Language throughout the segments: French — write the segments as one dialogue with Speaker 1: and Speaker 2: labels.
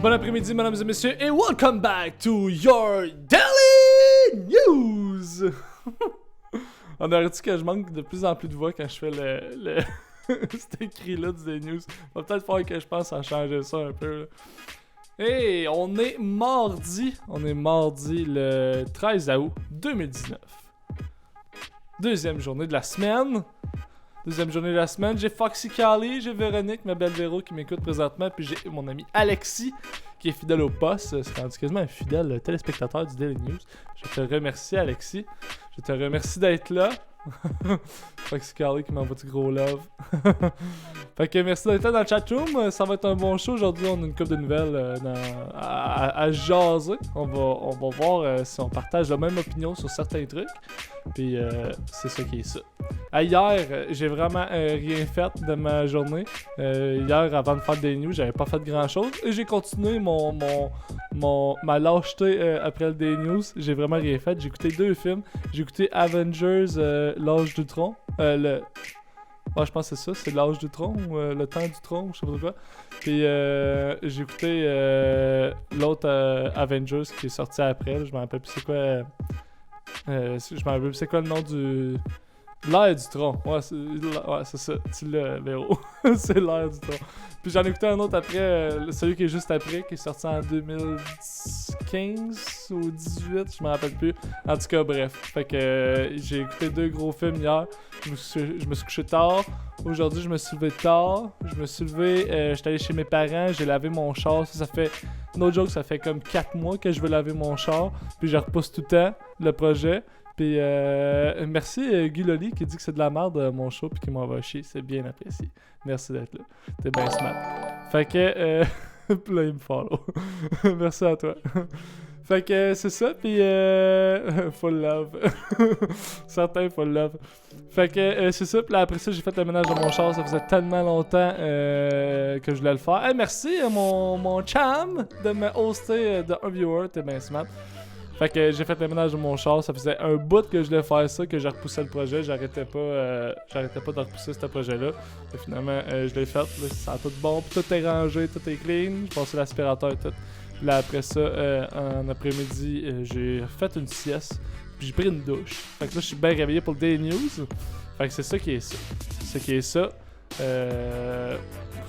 Speaker 1: Bon après-midi, mesdames et messieurs, et welcome back to your Daily News! On aurait dit que je manque de plus en plus de voix quand je fais le cet écrit-là du Daily News. Va peut-être falloir que je pense à changer ça un peu. Là. Hey, on est mardi le 13 août 2019. Deuxième journée de la semaine. J'ai Foxy Carly, j'ai Véronique, ma belle Véro qui m'écoute présentement, puis j'ai mon ami Alexis qui est fidèle au poste. C'est rendu quasiment un fidèle téléspectateur du Daily News. Je te remercie, Alexis. Je te remercie d'être là. Foxy Carly qui m'envoie du gros love. Fait que merci d'être là dans le chatroom. Ça va être un bon show. Aujourd'hui, on a une couple de nouvelles à jaser. On va voir si on partage la même opinion sur certains trucs. Puis c'est ça qui est ça. Hier, j'ai vraiment rien fait de ma journée. Hier, avant de faire des news, j'avais pas fait grand chose. Et j'ai continué ma lâcheté après le Day News. J'ai vraiment rien fait. J'ai écouté 2 films. J'ai écouté Avengers, l'âge du tronc. Ouais, je pense que c'est ça. C'est l'âge du tronc ou le temps du tronc, je sais pas quoi. Puis j'ai écouté l'autre Avengers qui est sorti après. Là, je me rappelle plus c'est quoi. Je me rappelle plus c'est quoi le nom du. L'air du tronc. Ouais, c'est ça. Tu l'as, Véro. C'est l'air du tronc. Puis j'en ai écouté un autre après, celui qui est juste après, qui est sorti en 2015 ou 2018, je me rappelle plus. En tout cas, bref. Fait que j'ai écouté 2 gros films hier. Je me suis couché tard. Aujourd'hui, je me suis levé tard. J'étais allé chez mes parents, j'ai lavé mon char. Ça fait, no joke, ça fait comme 4 mois que je veux laver mon char. Puis je repousse tout le temps le projet. Puis merci Guy Loli qui dit que c'est de la merde mon show puis qui m'envoie chier, c'est bien apprécié. Merci d'être là. T'es bien smart. Fait que puis là il me follow. Merci à toi. Fait que c'est ça puis full love. Certain full love. Fait que c'est ça puis là après ça j'ai fait le ménage de mon char, ça faisait tellement longtemps que je voulais le faire. Hey, merci mon cham de me hoster de un viewer, t'es bien smart. Fait que j'ai fait le ménage de mon char, ça faisait un bout que je voulais faire ça, que je repoussais le projet, j'arrêtais pas de repousser ce projet-là. Et finalement, je l'ai fait, là, ça a tout bon, puis tout est rangé, tout est clean, j'ai passé l'aspirateur et tout. Puis là après ça, en après-midi, j'ai fait une sieste, puis j'ai pris une douche. Fait que là, je suis bien réveillé pour le Daily News. Fait que c'est ça qui est ça. C'est ça qui est ça.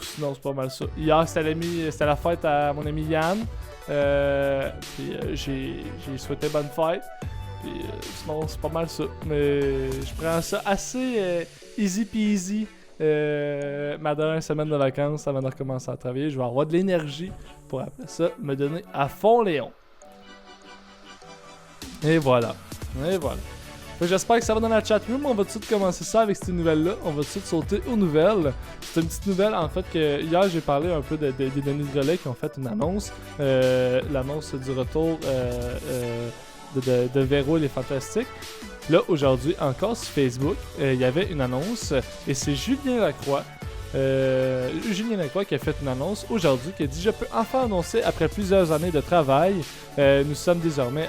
Speaker 1: Sinon, c'est pas mal ça. Hier, c'était la fête à mon ami Yann. Puis j'ai souhaité bonne fête. Puis sinon c'est pas mal ça. Mais je prends ça assez easy peasy. Ma dernière semaine de vacances avant de recommencer à travailler. Je vais avoir de l'énergie pour après ça me donner à fond Léon. Et voilà. J'espère que ça va dans la chatroom. On va tout de suite commencer ça avec cette nouvelle-là. On va tout de suite sauter aux nouvelles. C'est une petite nouvelle en fait que hier j'ai parlé un peu des données de relais qui ont fait une annonce. L'annonce du retour de Véro et les Fantastiques. Là aujourd'hui encore sur Facebook, il y avait une annonce et c'est Julien Lacroix qui a fait une annonce aujourd'hui qui a dit « Je peux enfin annoncer après plusieurs années de travail, nous sommes désormais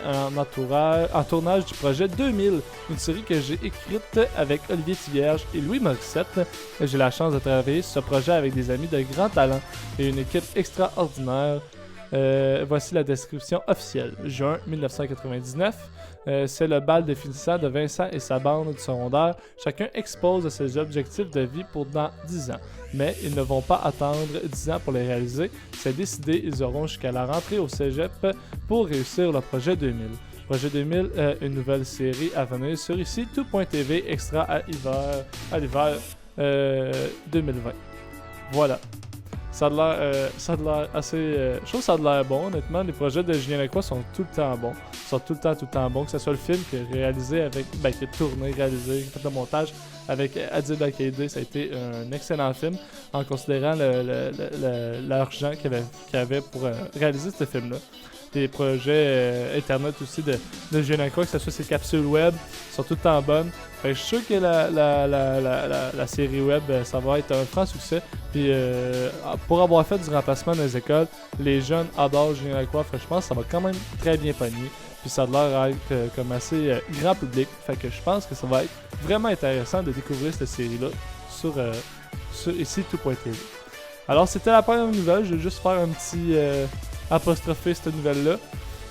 Speaker 1: en tournage du projet 2000, une série que j'ai écrite avec Olivier Thivierge et Louis Morissette. J'ai la chance de travailler sur ce projet avec des amis de grand talent et une équipe extraordinaire. Voici la description officielle. Juin 1999. C'est le bal de finissant de Vincent et sa bande du secondaire. Chacun expose ses objectifs de vie pour dans 10 ans. Mais ils ne vont pas attendre 10 ans pour les réaliser. C'est décidé, ils auront jusqu'à la rentrée au cégep pour réussir le projet 2000. Projet 2000, une nouvelle série à venir sur ici, tout.tv extra à l'hiver 2020. Voilà. Ça a l'air assez... je trouve que ça a l'air bon, honnêtement. Les projets de Julien Lacroix sont tout le temps bons. Ils sont tout le temps bons. Que ce soit le film qui est réalisé avec... qui est tourné, réalisé, qui a fait le montage avec Adil Bakayde. Ça a été un excellent film en considérant l'argent qu'il y avait pour réaliser ce film-là. Des projets Internet aussi de Julien Lacroix, que ce soit ses capsules web, sont tout le temps bonnes. Fait que je suis sûr que la série web, ça va être un franc succès. Puis pour avoir fait du remplacement dans les écoles, les jeunes adorent Julien Lacroix. Fait que je pense que ça va quand même très bien pogner. Puis ça a l'air d'être comme assez grand public. Fait que je pense que ça va être vraiment intéressant de découvrir cette série-là sur ici tout.tv. Alors c'était la première nouvelle. Je vais juste faire un petit apostropher cette nouvelle-là.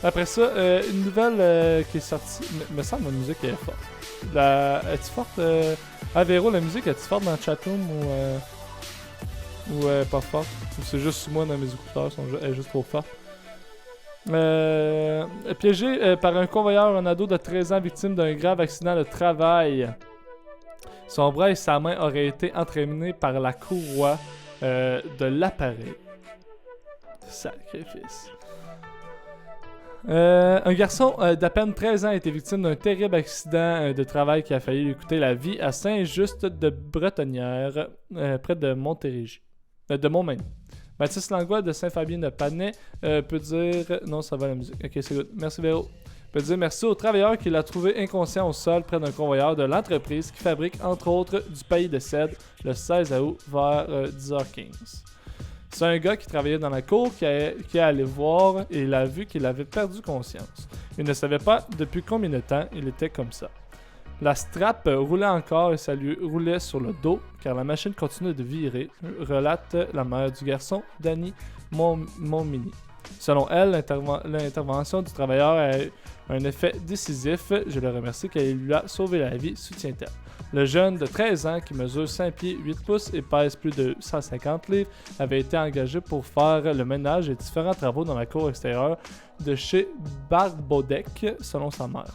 Speaker 1: Après ça, une nouvelle qui est sortie. Me semble que la musique est forte. Est-tu forte Véro, la musique est-tu forte dans le chatroom ou pas forte? Ou c'est juste moi dans mes écouteurs, elle est juste trop forte? Piégé par un convoyeur, un ado de 13 ans victime d'un grave accident de travail. Son bras et sa main auraient été entraînés par la courroie de l'appareil. Sacrifice. Un garçon d'à peine 13 ans a été victime d'un terrible accident de travail qui a failli lui coûter la vie à Saint-Just-de-Bretonnière, près de Montérégie. De Montmagny. Mathis Langlois de Saint-Fabien-de-Panay peut dire... Non, ça va la musique. Ok, c'est good. Merci Véro. Peut dire merci au travailleur qui l'a trouvé inconscient au sol près d'un convoyeur de l'entreprise qui fabrique entre autres du paillis de cèdre le 16 août vers 10h15. C'est un gars qui travaillait dans la cour qui est allé voir et il a vu qu'il avait perdu conscience. Il ne savait pas depuis combien de temps il était comme ça. La strap roulait encore et ça lui roulait sur le dos car la machine continuait de virer, relate la mère du garçon, Dani Montmini. Selon elle, l'intervention du travailleur a eu un effet décisif. Je le remercie car il lui a sauvé la vie, soutient-elle. Le jeune de 13 ans, qui mesure 5 pieds 8 pouces et pèse plus de 150 livres, avait été engagé pour faire le ménage et différents travaux dans la cour extérieure de chez Barbodec, selon sa mère.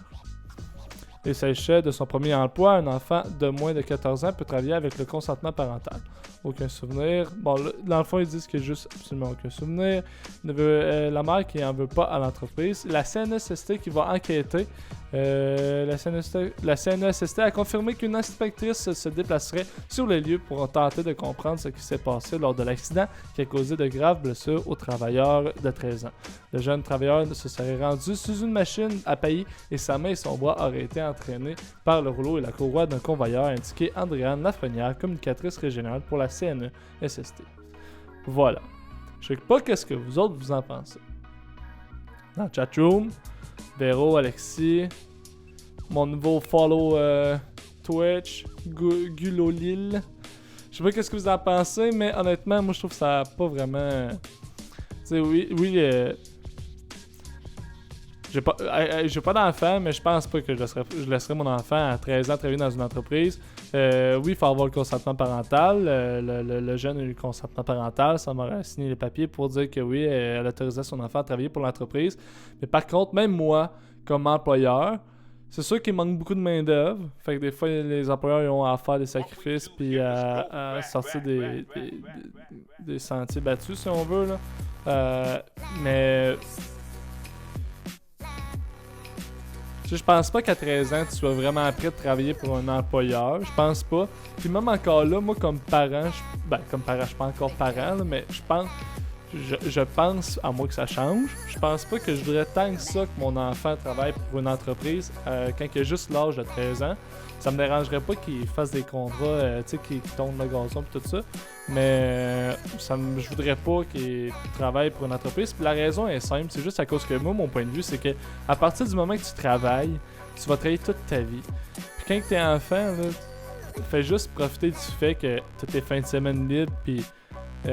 Speaker 1: Il s'agissait de son premier emploi. Un enfant de moins de 14 ans peut travailler avec le consentement parental. Aucun souvenir. Bon, dans le fond, ils disent qu'il n'y a juste absolument aucun souvenir. La mère qui n'en veut pas à l'entreprise. La CNESST qui va enquêter. La CNESST a confirmé qu'une inspectrice se déplacerait sur les lieux pour tenter de comprendre ce qui s'est passé lors de l'accident qui a causé de graves blessures au travailleur de 13 ans. Le jeune travailleur se serait rendu sous une machine à paillis et sa main et son bras auraient été entraînés par le rouleau et la courroie d'un convoyeur, a indiqué Andréane Lafrenière, communicatrice régionale pour la CNESST. Voilà. Je sais pas qu'est-ce que vous autres vous en pensez. Dans le chatroom, Véro, Alexis, mon nouveau follow Twitch, Gulolil. Je sais pas qu'est-ce que vous en pensez, mais honnêtement, moi je trouve que ça a pas vraiment... Tu sais, oui, j'ai pas d'enfant, mais je pense pas que je laisserais mon enfant à 13 ans travailler dans une entreprise. Oui, il faut avoir le consentement parental. Le jeune a eu le consentement parental. Ça m'aurait signé les papiers pour dire que oui, elle autorisait son enfant à travailler pour l'entreprise. Mais par contre, même moi, comme employeur, c'est sûr qu'il manque beaucoup de main-d'œuvre. Fait que des fois, les employeurs ils ont à faire des sacrifices puis à sortir des sentiers battus, si on veut. Là. Mais... Je pense pas qu'à 13 ans, tu sois vraiment prêt de travailler pour un employeur. Je pense pas. Puis même encore là, moi comme parent, je suis pas encore parent, là, mais je pense, à moins que ça change, je pense pas que je voudrais tant que ça que mon enfant travaille pour une entreprise quand il a juste l'âge de 13 ans. Ça me dérangerait pas qu'il fasse des contrats, tu sais, qu'il tourne le gazon et tout ça. Mais je voudrais pas qu'il travaille pour une entreprise. Puis la raison est simple, c'est juste à cause que moi, mon point de vue, c'est que à partir du moment que tu travailles, tu vas travailler toute ta vie. Puis quand t'es enfant, là, fais juste profiter du fait que tu as tes fins de semaine libres, puis tu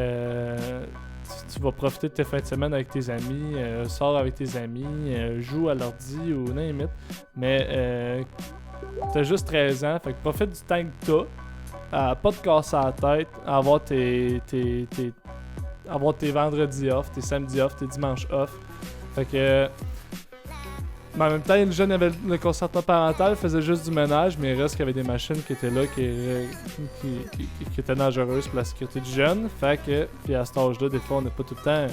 Speaker 1: vas profiter de tes fins de semaine avec tes amis, sors avec tes amis, joue à l'ordi ou n'importe. Mais t'as juste 13 ans, fait que profite du temps que t'as, pas te casser la tête, avoir tes vendredis off, tes samedis off, tes dimanches off. Fait que... Mais en même temps, le jeune avait le consentement parental, faisait juste du ménage, mais il reste qu'il y avait des machines qui étaient là, qui étaient dangereuses pour la sécurité du jeune. Fait que, puis à cet âge-là, des fois, on n'est pas tout le temps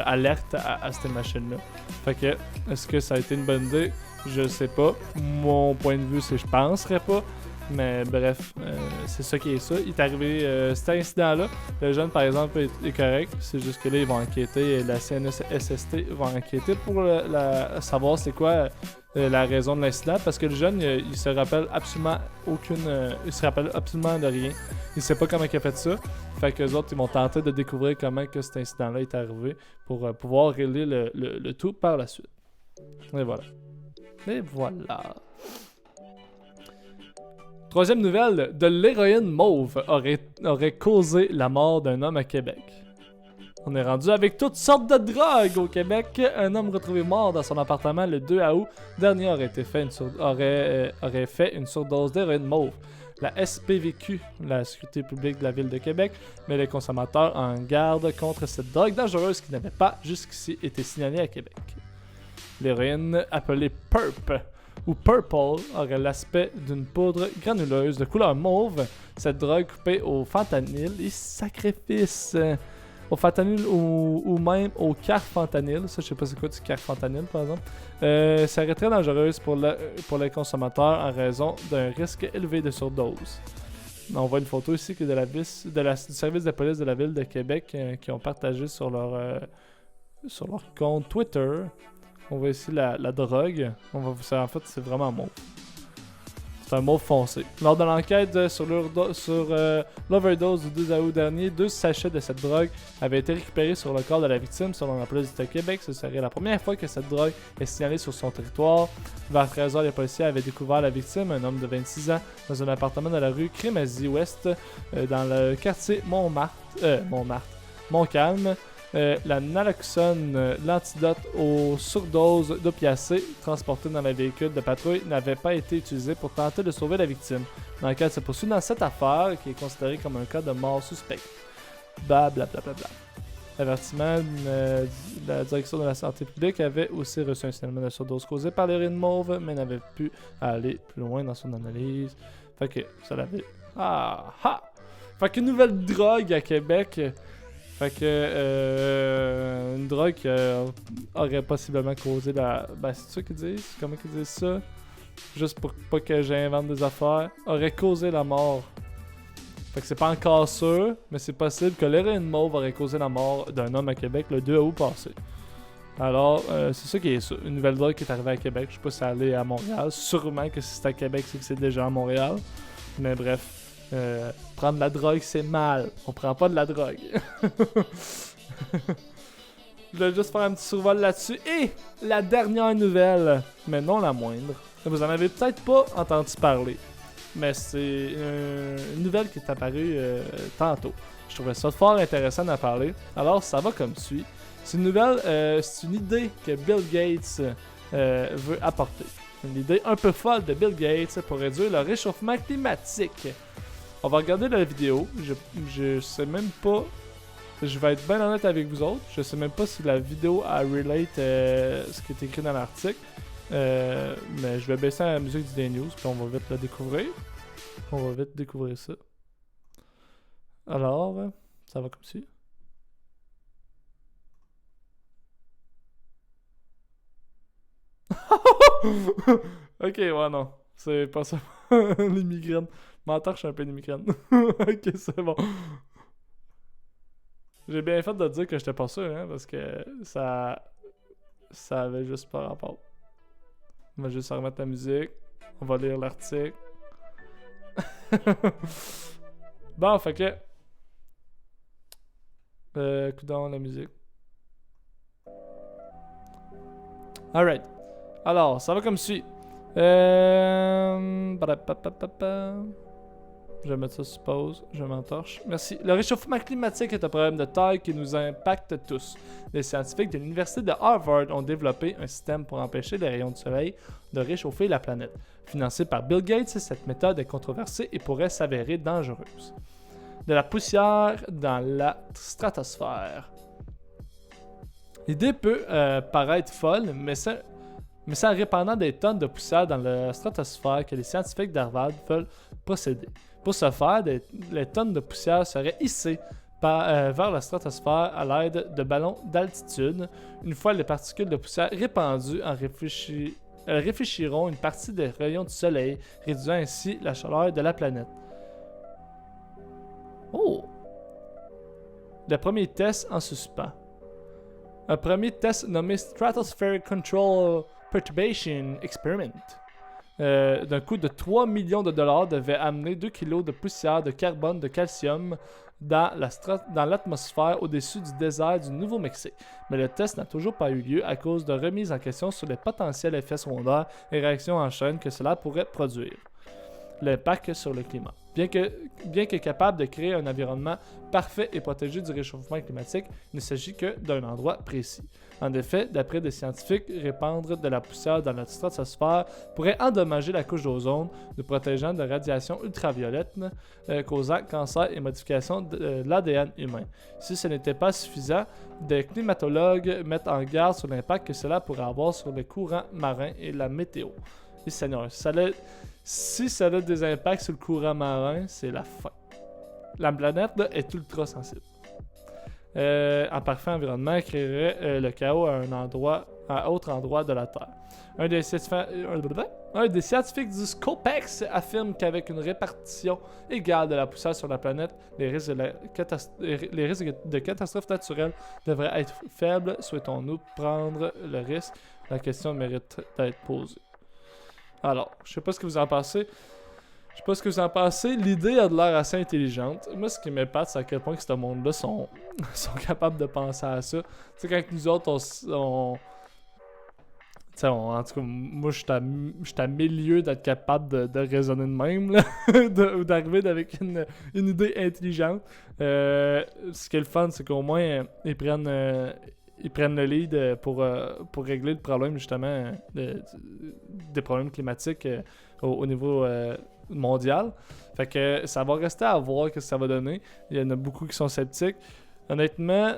Speaker 1: alerte à ces machines-là. Fait que, est-ce que ça a été une bonne idée? Je sais pas. Mon point de vue, c'est que je penserais pas. Mais bref, c'est ça qui est ça. Il est arrivé cet incident-là. Le jeune, par exemple, est correct. C'est juste que là, ils vont enquêter. La CNESST va enquêter pour savoir c'est quoi la raison de l'incident. Parce que le jeune, il se rappelle absolument il se rappelle absolument de rien. Il sait pas comment il a fait ça. Fait que les autres, ils vont tenter de découvrir comment que cet incident-là est arrivé pour pouvoir régler le tout par la suite. Et voilà. Et voilà. Troisième nouvelle, de l'héroïne mauve aurait causé la mort d'un homme à Québec. On est rendu avec toutes sortes de drogues au Québec. Un homme retrouvé mort dans son appartement le 2 août dernier aurait fait une surdose d'héroïne mauve. La SPVQ, la Sécurité publique de la Ville de Québec, met les consommateurs en garde contre cette drogue dangereuse qui n'avait pas jusqu'ici été signalée à Québec. L'héroïne, appelée Purp ou Purple, aurait l'aspect d'une poudre granuleuse de couleur mauve. Cette drogue coupée au fentanyl et sacrifice au fentanyl ou même au carfentanyl. Ça, je sais pas c'est quoi du carfentanyl, par exemple. Serait très dangereuse pour les consommateurs en raison d'un risque élevé de surdose. On voit une photo ici que du service de police de la Ville de Québec qui ont partagé sur leur compte Twitter. On voit ici la drogue. En fait, c'est vraiment mauve. C'est un mauve foncé. Lors de l'enquête sur l'overdose du 12 août dernier, 2 sachets de cette drogue avaient été récupérés sur le corps de la victime selon la police de Québec. Ce serait la première fois que cette drogue est signalée sur son territoire. Vers 13h, les policiers avaient découvert la victime, un homme de 26 ans, dans un appartement de la rue Crémazie-Ouest, dans le quartier Montcalm. La naloxone, l'antidote aux surdoses d'opiacés transporté dans le véhicule de patrouille, n'avait pas été utilisé pour tenter de sauver la victime. L'enquête se poursuit dans cette affaire qui est considérée comme un cas de mort suspect. Blablabla. Avertissement, la direction de la santé publique avait aussi reçu un signalement de surdose causée par l'héroïne mauve, mais n'avait pu aller plus loin dans son analyse. Fait que ça l'avait. Fait qu'une nouvelle drogue à Québec. Fait que une drogue qui aurait possiblement causé la... Ben c'est ça qu'ils disent? Comment qu'ils disent ça? Juste pour pas que j'invente des affaires. Aurait causé la mort. Fait que c'est pas encore sûr, mais c'est possible que l'héroïne mauve aurait causé la mort d'un homme à Québec le 2 août passé. Alors, c'est ça qui est ça. Une nouvelle drogue qui est arrivée à Québec. Je sais pas si elle est à Montréal. Sûrement que si c'est à Québec, c'est que c'est déjà à Montréal. Mais bref. Prendre de la drogue, c'est mal. On prend pas de la drogue. Je voulais juste faire un petit survol là-dessus. Et la dernière nouvelle, mais non la moindre. Vous en avez peut-être pas entendu parler. Mais c'est une nouvelle qui est apparue tantôt. Je trouvais ça fort intéressant d'en parler. Alors, ça va comme suit. C'est une nouvelle, c'est une idée que Bill Gates veut apporter. Une idée un peu folle de Bill Gates pour réduire le réchauffement climatique. On va regarder la vidéo. Je sais même pas. Je vais être bien honnête avec vous autres. Je sais même pas si la vidéo a relate ce qui est écrit dans l'article. Mais je vais baisser la musique du Day News puis on va vite la découvrir. On va vite découvrir ça. Alors, ça va comme ci. Ok, ouais, non. C'est pas ça. Les migraines. M'entends, je suis un peu des migraines. Ok, c'est bon. J'ai bien fait de dire que j'étais pas sûr, hein, parce que ça avait juste pas rapport. On va juste remettre la musique. On va lire l'article. Bon, fait que... coudonc, la musique. Alright. Alors, ça va comme suit. Je vais mettre ça sur pause, je m'entorche. Merci. Le réchauffement climatique est un problème de taille qui nous impacte tous. Les scientifiques de l'université de Harvard ont développé un système pour empêcher les rayons de soleil de réchauffer la planète. Financé par Bill Gates, cette méthode est controversée et pourrait s'avérer dangereuse. De la poussière dans la stratosphère. L'idée peut paraître folle, mais c'est en répandant des tonnes de poussière dans la stratosphère que les scientifiques d'Harvard veulent procéder. Pour ce faire, les tonnes de poussière seraient hissées vers la stratosphère à l'aide de ballons d'altitude. Une fois les particules de poussière répandues, elles réfléchiront une partie des rayons du soleil, réduisant ainsi la chaleur de la planète. Oh! Le premier test en suspens. Un premier test nommé Stratospheric Control Perturbation Experiment d'un coût de 3 millions de dollars devait amener 2 kg de poussière de carbone de calcium dans l'atmosphère au-dessus du désert du Nouveau-Mexique. Mais le test n'a toujours pas eu lieu à cause de remises en question sur les potentiels effets secondaires et réactions en chaîne que cela pourrait produire. L'impact sur le climat. Bien que capable de créer un environnement parfait et protégé du réchauffement climatique, il ne s'agit que d'un endroit précis. En effet, d'après des scientifiques, répandre de la poussière dans notre stratosphère pourrait endommager la couche d'ozone, nous protégeant de radiations ultraviolettes causant cancer et modification de l'ADN humain. Si ce n'était pas suffisant, des climatologues mettent en garde sur l'impact que cela pourrait avoir sur les courants marins et la météo. Et Seigneur, si ça a des impacts sur le courant marin, c'est la fin. La planète là, est ultra sensible. Un parfait environnement créerait le chaos à un autre endroit de la Terre. Un des scientifiques du Scopex affirme qu'avec une répartition égale de la poussière sur la planète, les risques de catastrophes naturelles devraient être faibles. Souhaitons-nous prendre le risque? La question mérite d'être posée. Alors, je sais pas ce que vous en pensez. L'idée a de l'air assez intelligente. Moi, ce qui m'épate, c'est à quel point que ce monde-là sont capables de penser à ça. Tu sais, quand nous autres, en tout cas, moi, je suis à milieu d'être capable de raisonner de même, là, ou d'arriver avec une idée intelligente. Ce qui est le fun, c'est qu'au moins, ils prennent le lead pour régler le problème, justement, des problèmes climatiques au niveau mondial. Fait que ça va rester à voir ce que ça va donner. Il y en a beaucoup qui sont sceptiques. Honnêtement,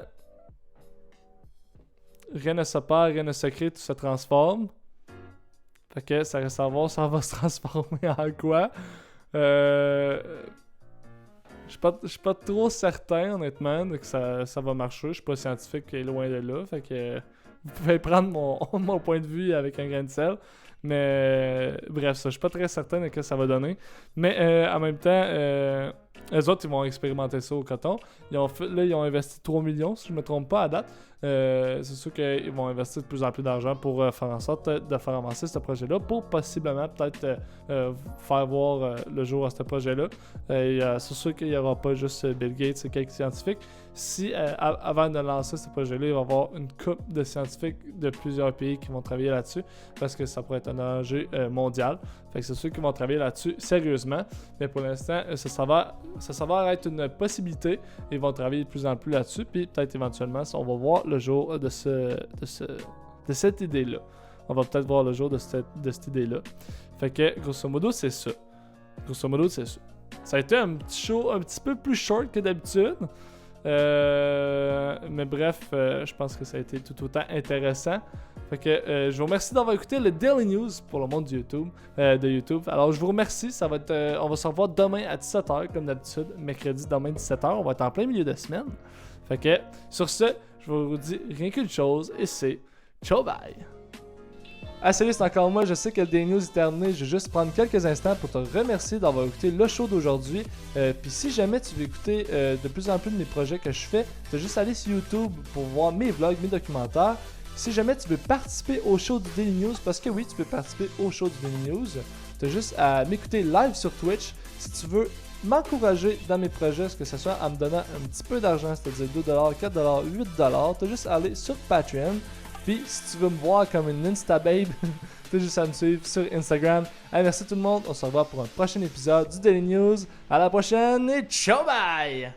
Speaker 1: rien ne se perd, rien ne se crée, tout se transforme. Fait que ça reste à voir, ça va se transformer en quoi. Je suis pas trop certain, honnêtement, que ça va marcher. Je suis pas scientifique et loin de là. Fait que vous pouvez prendre mon point de vue avec un grain de sel. Mais bref, je suis pas très certain de ce que ça va donner. Mais en même temps, eux autres, ils vont expérimenter ça au coton. Ils ont investi 3 millions, si je me trompe pas, à date. C'est sûr qu'ils vont investir de plus en plus d'argent pour faire en sorte de faire avancer ce projet-là, pour possiblement peut-être faire voir le jour à ce projet-là. C'est sûr qu'il n'y aura pas juste Bill Gates et quelques scientifiques. Si avant de lancer ce projet-là, il va y avoir une couple de scientifiques de plusieurs pays qui vont travailler là-dessus, parce que ça pourrait être un enjeu mondial. Fait que c'est sûr qu'ils vont travailler là-dessus sérieusement, mais pour l'instant, ça s'avère être une possibilité. Ils vont travailler de plus en plus là-dessus, puis peut-être éventuellement, on va voir le jour de cette idée-là. On va peut-être voir le jour de cette idée-là. Fait que, grosso modo, c'est ça. Ça a été un petit show un petit peu plus short que d'habitude. Mais bref, je pense que ça a été tout autant intéressant. Fait que je vous remercie d'avoir écouté le Daily News pour le monde de YouTube. Alors je vous remercie, on va se revoir demain à 17h comme d'habitude, mercredi demain 17h, on va être en plein milieu de semaine. Fait que sur ce, je vous dis rien qu'une chose et c'est ciao bye. Ah salut, c'est encore moi, je sais que le Daily News est terminé, je vais juste prendre quelques instants pour te remercier d'avoir écouté le show d'aujourd'hui. Puis si jamais tu veux écouter de plus en plus de mes projets que je fais, tu as juste aller sur YouTube pour voir mes vlogs, mes documentaires. Si jamais tu veux participer au show du Daily News, parce que oui, tu peux participer au show du Daily News, tu as juste à m'écouter live sur Twitch. Si tu veux m'encourager dans mes projets, que ce soit en me donnant un petit peu d'argent, c'est-à-dire 2$, 4$, 8$, tu as juste à aller sur Patreon. Puis si tu veux me voir comme une Instababe, tu as juste à me suivre sur Instagram. Allez, merci tout le monde, on se revoit pour un prochain épisode du Daily News. À la prochaine et ciao bye!